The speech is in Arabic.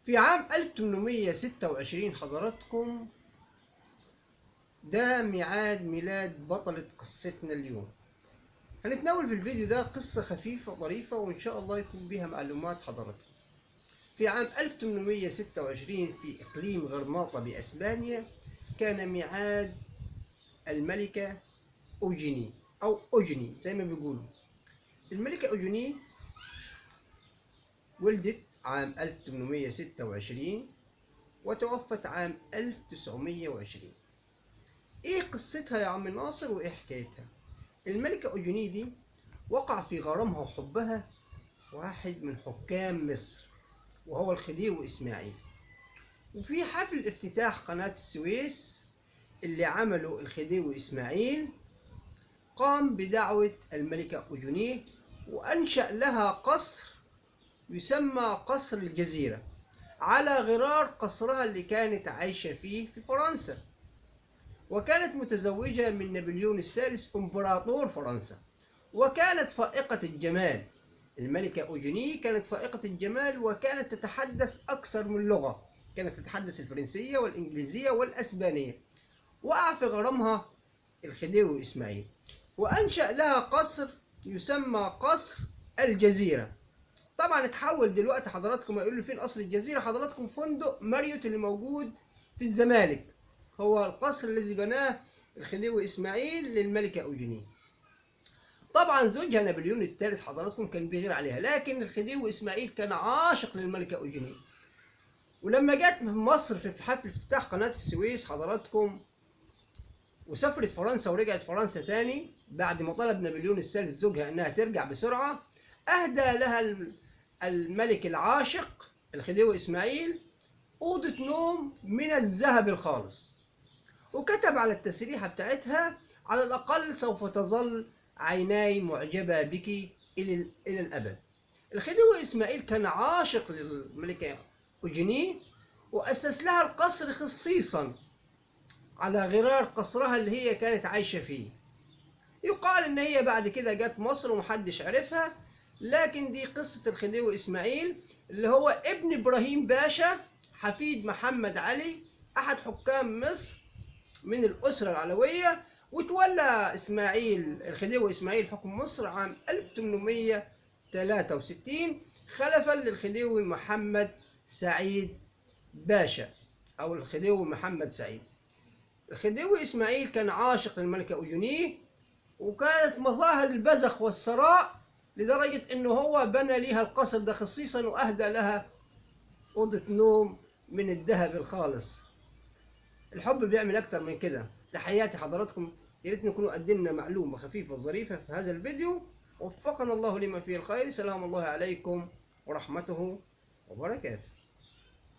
في عام 1826 حضراتكم، ده ميعاد ميلاد بطلة قصتنا اليوم. هنتناول في الفيديو ده قصة خفيفة ظريفة وإن شاء الله يكون بها معلومات حضراتكم. في عام 1826 في إقليم غرناطة بأسبانيا كان ميعاد الملكة أوجيني أو أوجيني زي ما بيقولوا. الملكة أوجيني ولدت عام 1826 وتوفت عام 1920. ايه قصتها يا عم ناصر وايه حكايتها؟ الملكة أوجيني دي وقع في غرامها وحبها واحد من حكام مصر وهو الخديوي إسماعيل. وفي حفل افتتاح قناة السويس اللي عمله الخديوي إسماعيل قام بدعوة الملكة أوجيني وأنشأ لها قصر يسمى قصر الجزيرة على غرار قصرها اللي كانت عايشة فيه في فرنسا. وكانت متزوجة من نابليون الثالث إمبراطور فرنسا، وكانت فائقة الجمال. الملكة أوجيني كانت فائقة الجمال وكانت تتحدث أكثر من لغة، كانت تتحدث الفرنسية والإنجليزية والأسبانية. وقع في غرامها الخديوي إسماعيل وأنشأ لها قصر يسمى قصر الجزيرة. طبعا اتحول دلوقتي حضراتكم هيقولوا فين قصر الجزيرة؟ حضراتكم فندق ماريوت اللي موجود في الزمالك هو القصر الذي بناه الخديوي إسماعيل للملكة أوجيني. طبعا زوجها نابليون الثالث حضراتكم كان بيغير عليها، لكن الخديوي إسماعيل كان عاشق للملكة أوجيني. ولما جت مصر في حفل افتتاح قناة السويس حضراتكم وسافرت فرنسا ورجعت فرنسا تاني بعد ما طلب نابليون الثالث زوجها انها ترجع بسرعة، اهدى لها الملك العاشق الخديوي اسماعيل أوضة نوم من الذهب الخالص، وكتب على التسريحة بتاعتها: على الأقل سوف تظل عيناي معجبة بك إلى الأبد. الخديوي إسماعيل كان عاشق للملكة أوجيني وأسس لها القصر خصيصا على غرار قصرها اللي هي كانت عايشة فيه. يقال إن هي بعد كده جت مصر ومحدش عرفها، لكن دي قصة الخديوي إسماعيل اللي هو ابن إبراهيم باشا حفيد محمد علي أحد حكام مصر من الأسرة العلوية. وتولى الخديوي إسماعيل حكم مصر عام 1863 خلفا للخديوي محمد سعيد باشا أو الخديوي محمد سعيد. الخديوي إسماعيل كان عاشق للملكة أوجيني وكانت مظاهر البذخ والثراء لدرجة إنه هو بنى ليها القصر ده خصيصا وأهدى لها أوضة نوم من الذهب الخالص. الحب بيعمل أكتر من كده. تحياتي حضراتكم، يا ريت نكونوا قدمنا معلومة خفيفة ظريفة في هذا الفيديو. وفقنا الله لما فيه الخير. سلام الله عليكم ورحمته وبركاته.